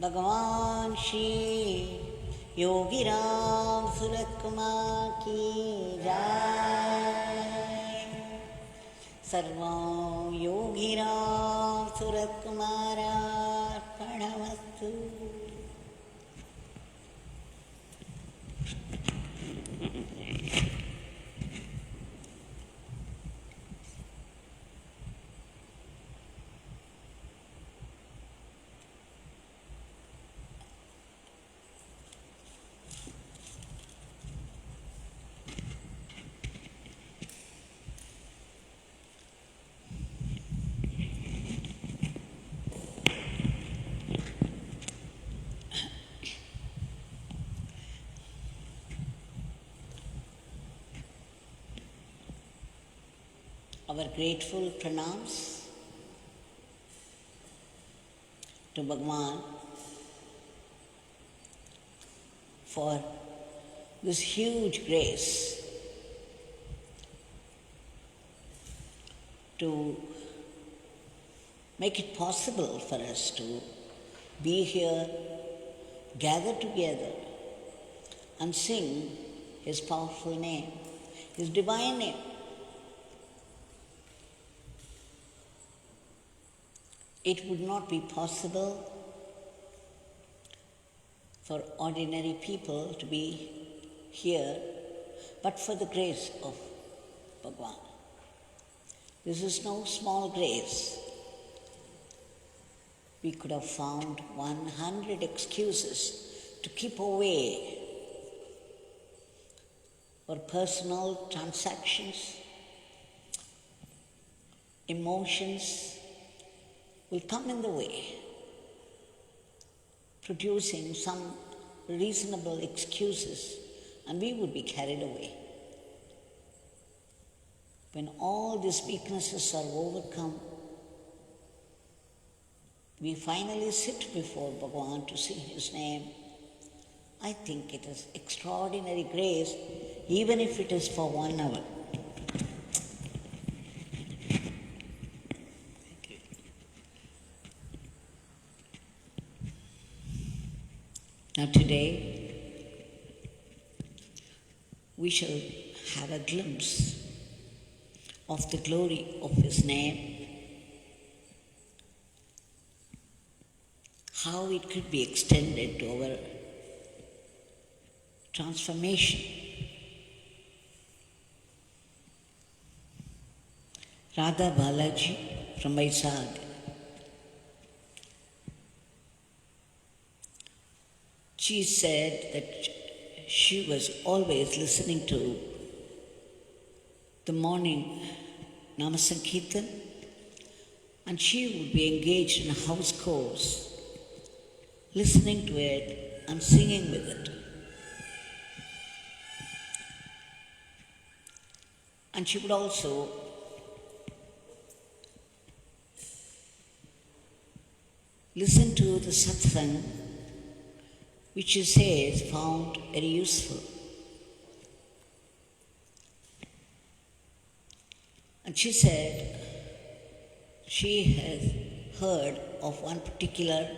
भगवान श्री योगीराम सूरत कुमार की जय। सर्वं योगीराम सूरत कुमारार्पणमस्तु। Our grateful pranams to Bhagwan for this huge grace to make it possible for us to be here, gather together and sing His powerful name, His divine name. It would not be possible for ordinary people to be here but for the grace of Bhagwan. This is no small grace. We could have found 100 excuses to keep away for personal transactions, emotions will come in the way, producing some reasonable excuses, and we would be carried away. When all these weaknesses are overcome, we finally sit before Bhagwan to sing His name. I think it is extraordinary grace, even if it is for 1 hour. Now today, we shall have a glimpse of the glory of His name, how it could be extended to our transformation. Radha Balaji from Vizag. She said that she was always listening to the morning Namasankirtan, and she would be engaged in a house course, listening to it and singing with it. And she would also listen to the satsang, which she says found very useful. And she said she has heard of one particular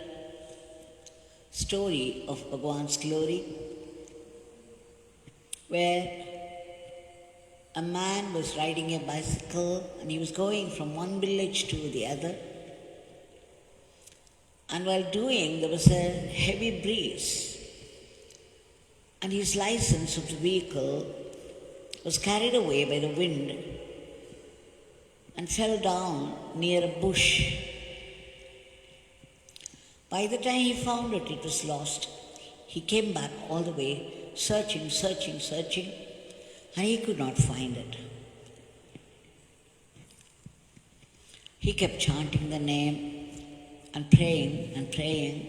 story of Bhagwan's glory, where a man was riding a bicycle and he was going from one village to the other. And while doing, there was a heavy breeze, and his license of the vehicle was carried away by the wind and fell down near a bush. By the time he found it, it was lost. He came back all the way, searching, and he could not find it. He kept chanting the name and praying.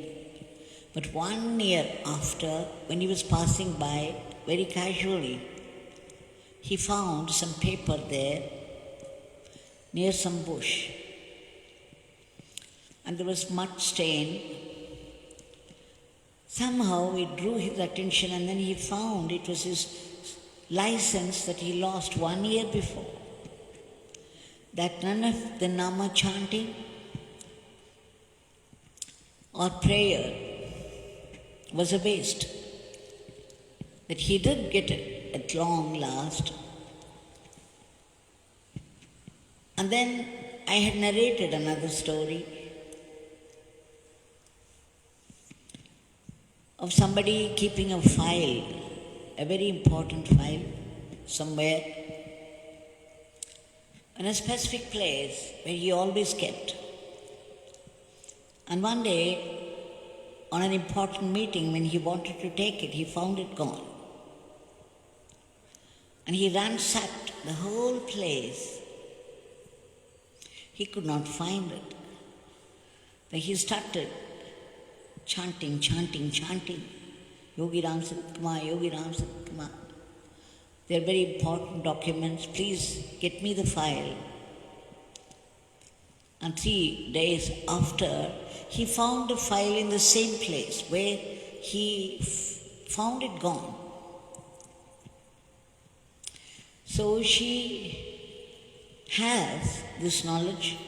But 1 year after, when he was passing by very casually, he found some paper there near some bush. And there was mud stain. Somehow it drew his attention, and then he found it was his license that he lost 1 year before. That none of the Nama chanting or prayer was a waste. That he did get it at long last. And then I had narrated another story of somebody keeping a file, a very important file, somewhere, in a specific place where he always kept. And one day, on an important meeting, when he wanted to take it, he found it gone. And he ransacked the whole place. He could not find it. But he started chanting, Yogi Ram Saratkumar, Yogi Ram Saratkumar. They are very important documents. Please get me the file. And 3 days after, he found the file in the same place where he found it gone. So she has this knowledge.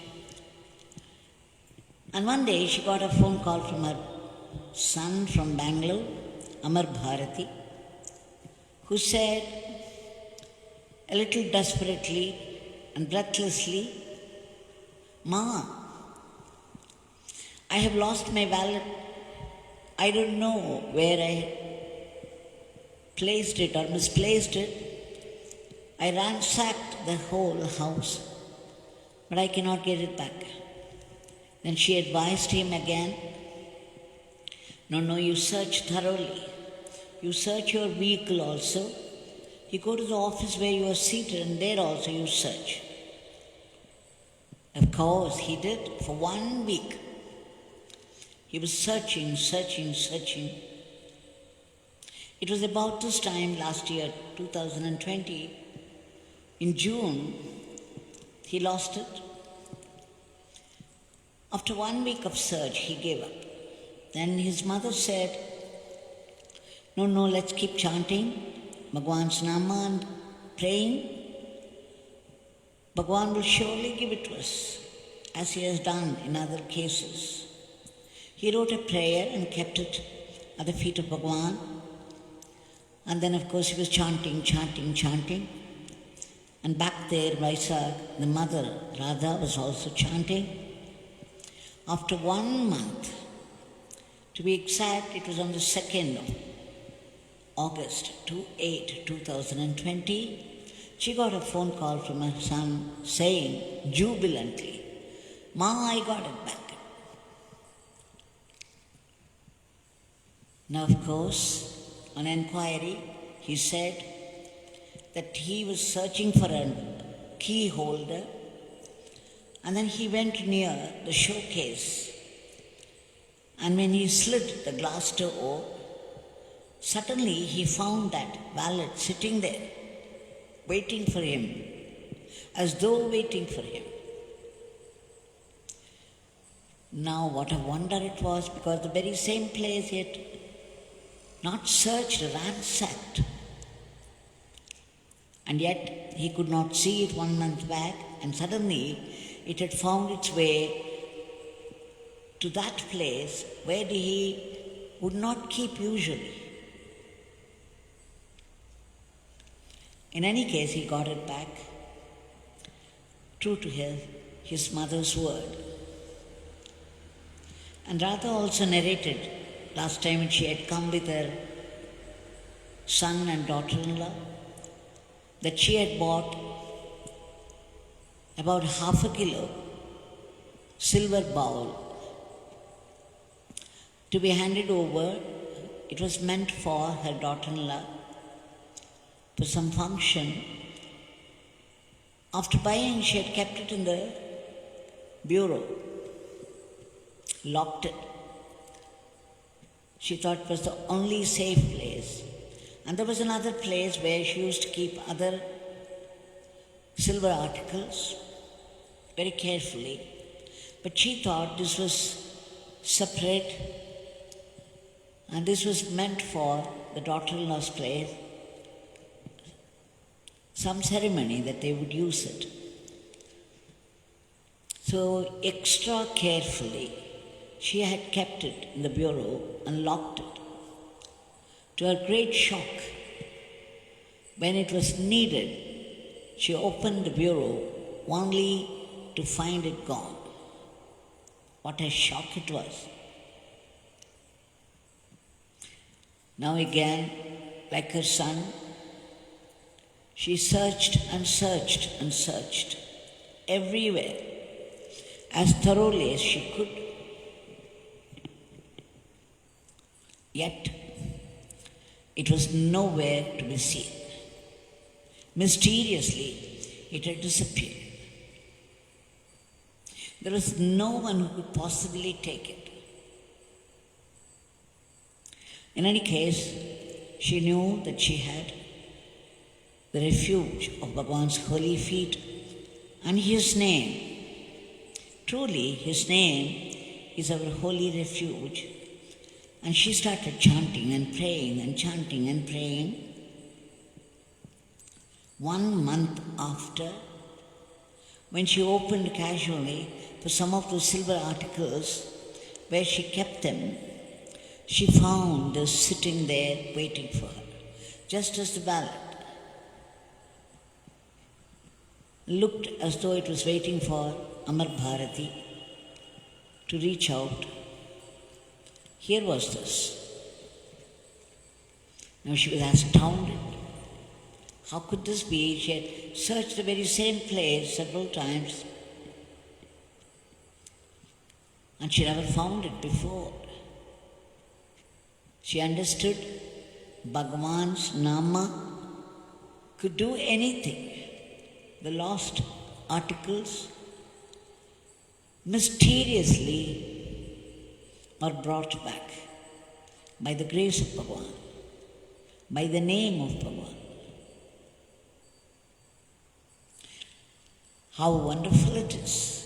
And one day she got a phone call from her son from Bangalore, Amar Bharati, who said, a little desperately and breathlessly, "Ma, I have lost my wallet. I don't know where I placed it or misplaced it. I ransacked the whole house, but I cannot get it back." Then she advised him again, No, you search thoroughly. You search your vehicle also. You go to the office where you are seated and there also you search. Of course, he did for 1 week. He was searching. It was about this time last year, 2020. In June, he lost it. After 1 week of search, he gave up. Then his mother said, No, let's keep chanting Bhagwan's Nama and praying. Bhagwan will surely give it to us, as he has done in other cases. He wrote a prayer and kept it at the feet of Bhagwan. And then, of course, he was chanting. And back there, Vaisak, the mother, Radha, was also chanting. After 1 month, to be exact, it was on the 2nd of August, 2020, she got a phone call from her son saying jubilantly, Ma, I got it back. Now, of course, on inquiry, he said that he was searching for a key holder, and then he went near the showcase, and when he slid the glass door, suddenly he found that wallet sitting there, waiting for him, as though waiting for him. Now, what a wonder it was, because the very same place he had not searched, ransacked, and yet he could not see it 1 month back, and suddenly it had found its way to that place where he would not keep usually. In any case, he got it back, true to his mother's word. And Radha also narrated last time when she had come with her son and daughter-in-law that she had bought about 1/2 kilo silver bowl to be handed over. It was meant for her daughter-in-law for some function. After buying, she had kept it in the bureau, locked it. She thought it was the only safe place. And there was another place where she used to keep other silver articles very carefully. But she thought this was separate and this was meant for the daughter-in-law's place, some ceremony that they would use it. So extra carefully, she had kept it in the bureau and locked it. To her great shock, when it was needed, she opened the bureau only to find it gone. What a shock it was. Now again, like her son, she searched and searched and searched everywhere as thoroughly as she could. Yet, it was nowhere to be seen. Mysteriously, it had disappeared. There was no one who could possibly take it. In any case, she knew that she had the refuge of Bhagavan's holy feet and his name. Truly, his name is our holy refuge. And she started chanting and praying and chanting and praying. 1 month after, when she opened casually for some of those silver articles where she kept them, she found this sitting there waiting for her, just as the ballot looked as though it was waiting for Amar Bharati to reach out. Here was this. Now she was astounded. How could this be? She had searched the very same place several times and she never found it before. She understood Bhagavan's Nama could do anything. The lost articles mysteriously are brought back by the grace of Bhagavan, by the name of Bhagavan. How wonderful it is.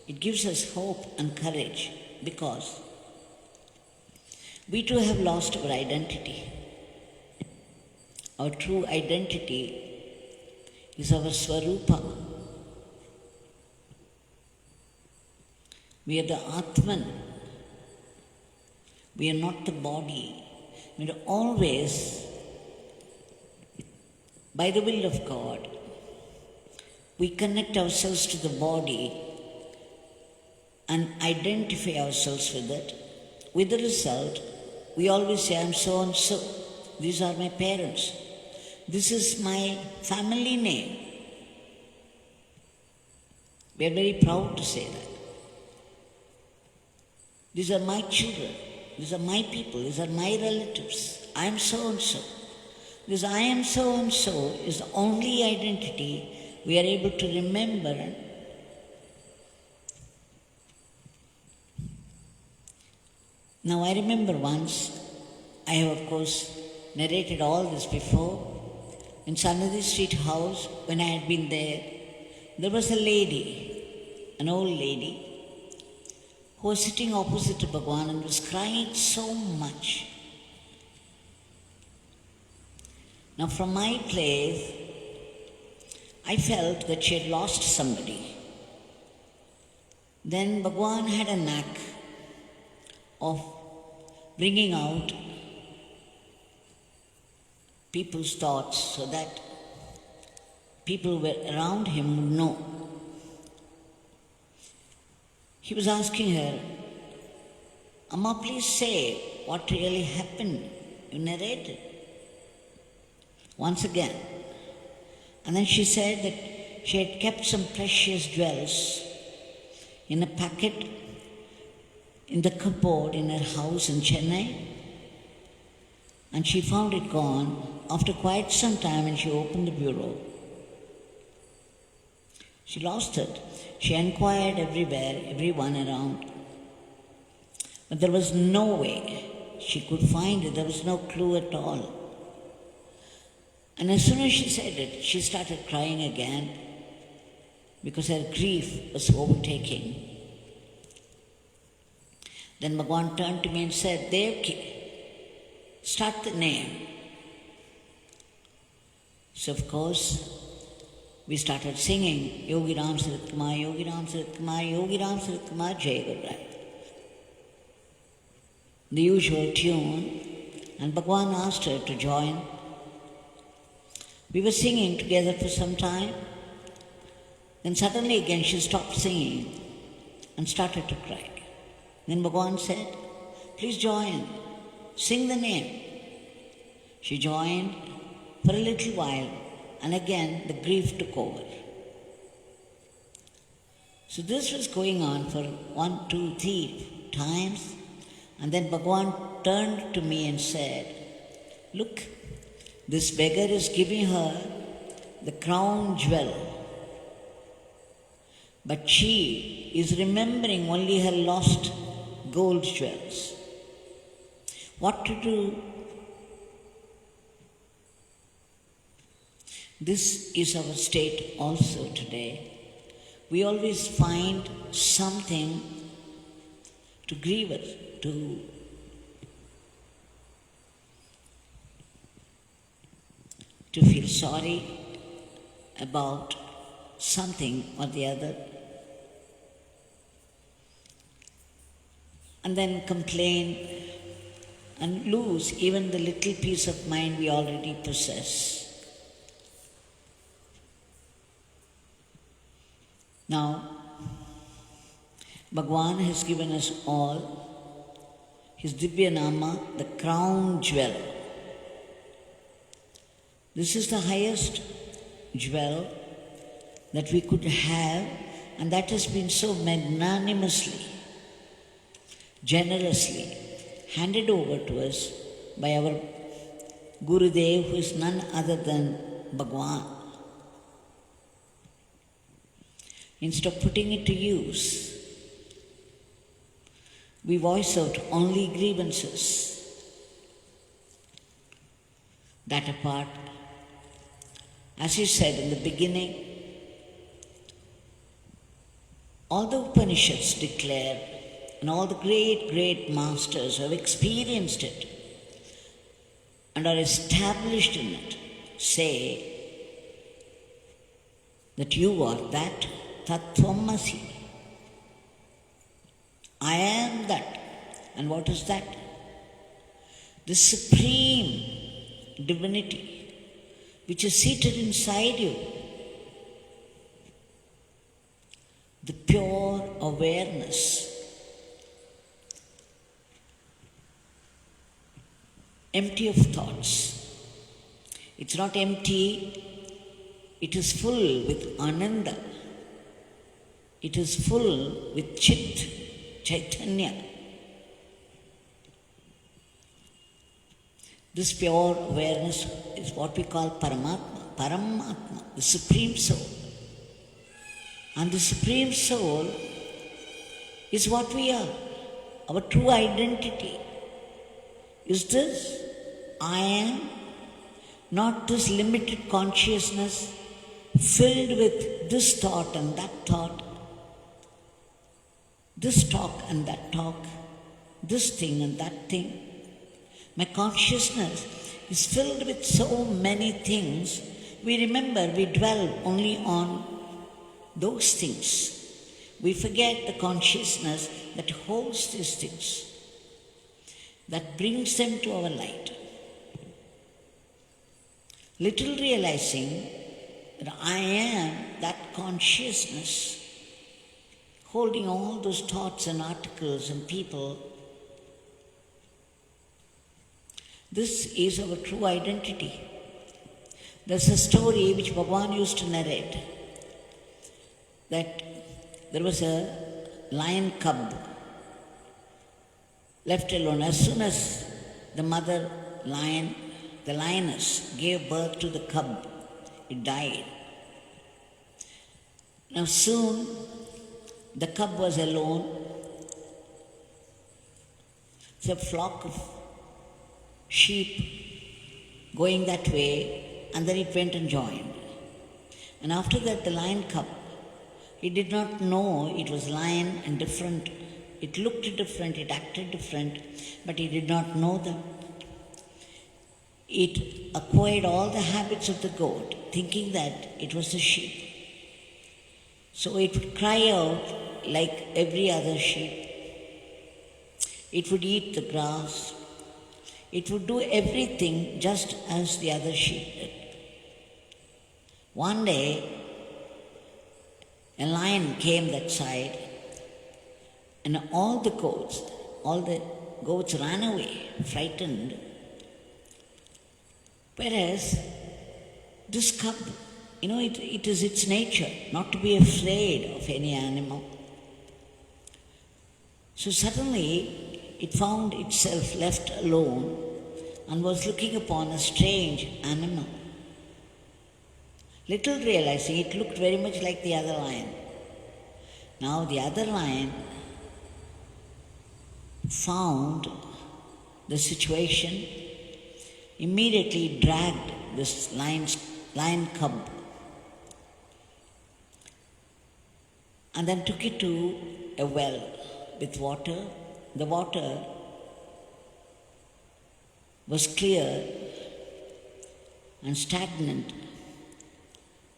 It gives us hope and courage because we too have lost our identity. Our true identity is our Swarupa. We are the Atman. We are not the body. We are always, by the will of God, we connect ourselves to the body and identify ourselves with it. With the result, we always say, I'm so and so. These are my parents. This is my family name. We are very proud to say that. These are my children. These are my people. These are my relatives. I am so and so. This I am so and so is the only identity we are able to remember. Now I remember once, I have of course narrated all this before, in Sanadi Street House, when I had been there was a lady, an old lady, who was sitting opposite to Bhagavan and was crying so much. Now from my place, I felt that she had lost somebody. Then Bhagavan had a knack of bringing out people's thoughts so that people were around him would know. He was asking her, Amma, please say what really happened. You narrated. Once again. And then she said that she had kept some precious jewels in a packet in the cupboard in her house in Chennai. And she found it gone after quite some time when she opened the bureau. She lost it. She inquired everywhere, everyone around. But there was no way she could find it. There was no clue at all. And as soon as she said it, she started crying again because her grief was overtaking. Then Bhagavan turned to me and said, Devaki, start the name. So of course, we started singing Yogi Ram Sarat Kumar, Yogi Ram Sarat Kumar, Yogi Ram Sarat Kumar, Jai Guru Rai. The usual tune. And Bhagwan asked her to join. We were singing together for some time. Then suddenly again she stopped singing and started to cry. Then Bhagwan said, please join, sing the name. She joined for a little while and again the grief took over. So this was going on for 1, 2, 3 times, and then Bhagwan turned to me and said, look, this beggar is giving her the crown jewel, but she is remembering only her lost gold jewels. What to do? This is our state also today. We always find something to grieve at, to feel sorry about something or the other, and then complain and lose even the little peace of mind we already possess. Now, Bhagwan has given us all his Divya Nama, the crown jewel. This is the highest jewel that we could have, and that has been so magnanimously, generously handed over to us by our Gurudev, who is none other than Bhagwan. Instead of putting it to use, we voice out only grievances. That apart, as he said in the beginning, all the Upanishads declare, and all the great, great masters who have experienced it and are established in it say that you are that Tattvamasi. I am that. And what is that? The supreme divinity which is seated inside you. The pure awareness. Empty of thoughts. It's not empty, it is full with Ananda. It is full with Chit, Chaitanya. This pure awareness is what we call Paramatma, Paramatma, the Supreme Soul. And the Supreme Soul is what we are, our true identity. Is this I am, not this limited consciousness filled with this thought and that thought, this talk and that talk, this thing and that thing. My consciousness is filled with so many things. We remember we dwell only on those things. We forget the consciousness that holds these things, that brings them to our light. Little realizing that I am that consciousness holding all those thoughts and articles and people. This is our true identity. There's a story which Bhagwan used to narrate, that there was a lion cub left alone. As soon as the mother lion, the lioness, gave birth to the cub, it died. Now soon the cub was alone. It's a flock of sheep going that way, and then it went and joined. And after that, the lion cub, he did not know it was lion and different. It looked different, it acted different, but he did not know them. It acquired all the habits of the goat, thinking that it was the sheep. So it would cry out like every other sheep. It would eat the grass. It would do everything just as the other sheep did. One day, a lion came that side, and all the goats ran away, frightened. Whereas this cub, it is its nature not to be afraid of any animal. So suddenly it found itself left alone and was looking upon a strange animal. Little realizing it looked very much like the other lion. Now the other lion found the situation, immediately dragged this lion cub and then took it to a well with water. The water was clear and stagnant.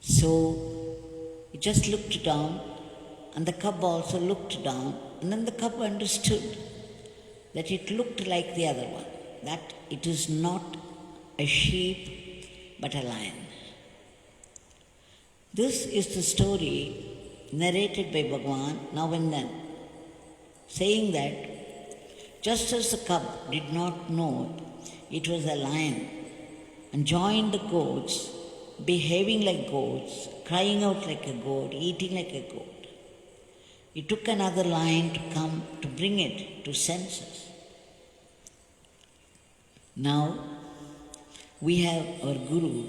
So it just looked down, and the cub also looked down, and then the cub understood that it looked like the other one, that it is not a sheep but a lion. This is the story narrated by Bhagavan now and then, saying that just as the cub did not know it was a lion and joined the goats, behaving like goats, crying out like a goat, eating like a goat, it took another lion to come to bring it to senses. Now we have our Guru,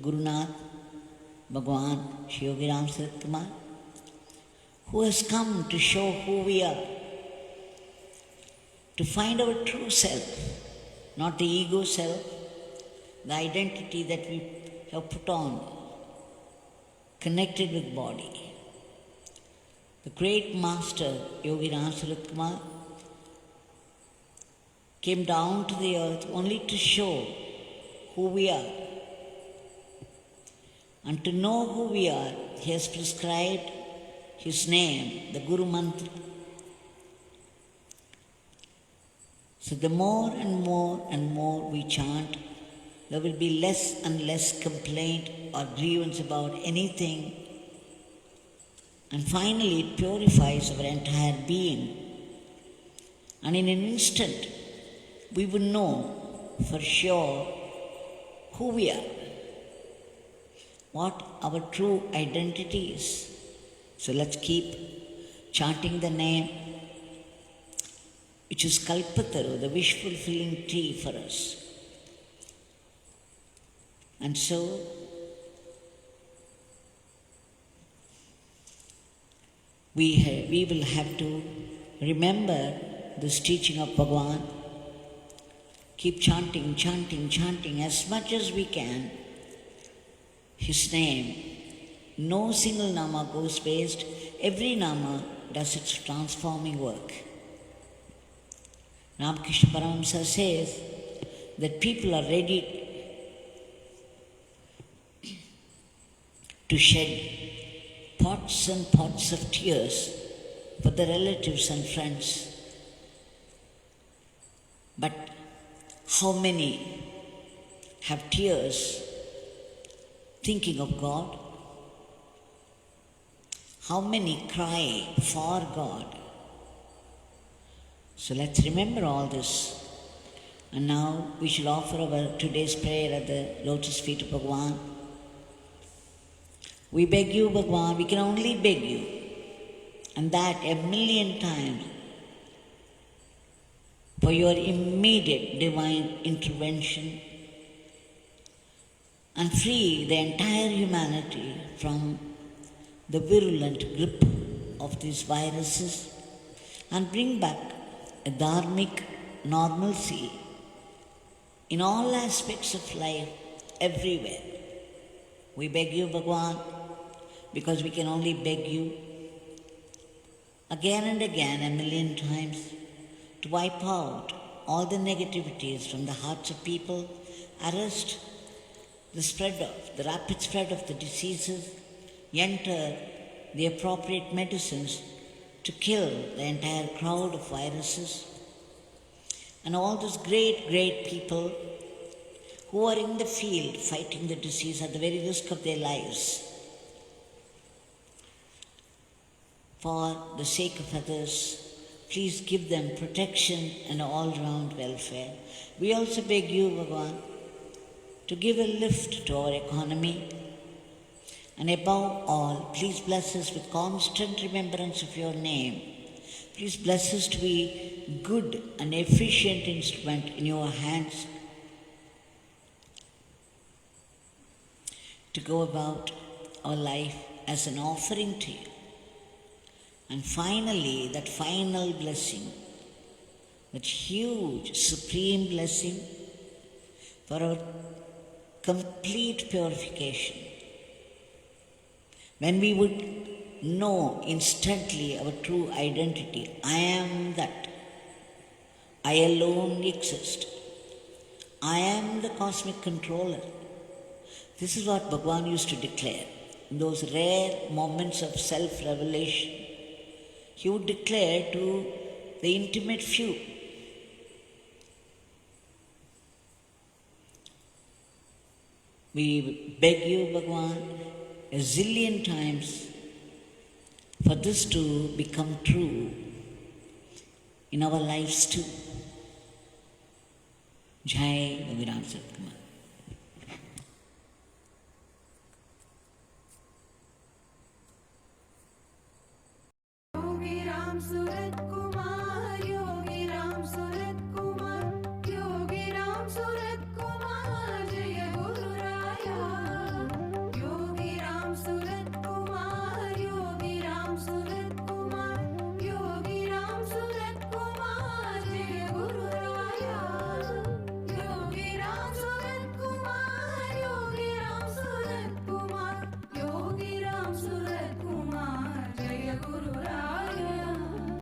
Gurunath, Bhagavan Shri Yogi Ram Sarat Kumar, who has come to show who we are, to find our true self, not the ego self, the identity that we have put on, connected with body. The great master Yogi Ram Sarat Kumar came down to the earth only to show who we are. And to know who we are, he has prescribed his name, the Guru Mantra. So the more and more we chant, there will be less and less complaint or grievance about anything. And finally, it purifies our entire being. And in an instant, we will know for sure who we are, what our true identity is. So let's keep chanting the name, which is Kalpataru, the wish-fulfilling tree for us. And so, we will have to remember this teaching of Bhagavan. Keep chanting as much as we can his name. No single nama goes waste. Every nama does its transforming work. Ramakrishna Paramahamsa says that people are ready to shed pots and pots of tears for the relatives and friends. But how many have tears thinking of God? How many cry for God? So let's remember all this. And now we shall offer our today's prayer at the lotus feet of Bhagavan. We beg you, Bhagavan, we can only beg you, and that 1,000,000 times, for your immediate divine intervention and free the entire humanity from the virulent grip of these viruses and bring back a dharmic normalcy in all aspects of life, everywhere. We beg you, Bhagavan, because we can only beg you again and again 1,000,000 times to wipe out all the negativities from the hearts of people, arrest the rapid spread of the diseases, enter the appropriate medicines to kill the entire crowd of viruses, and all those great, great people who are in the field fighting the disease at the very risk of their lives for the sake of others. Please give them protection and all-round welfare. We also beg you, Bhagavan, to give a lift to our economy. And above all, please bless us with constant remembrance of your name. Please bless us to be good and efficient instrument in your hands to go about our life as an offering to you. And finally, that final blessing, that huge, supreme blessing for our complete purification. When we would know instantly our true identity, I am that. I alone exist. I am the cosmic controller. This is what Bhagavan used to declare. In those rare moments of self-revelation, he would declare to the intimate few. We beg you, Bhagavan, a zillion times for this to become true in our lives too. Jai Bhagavan Satkumar.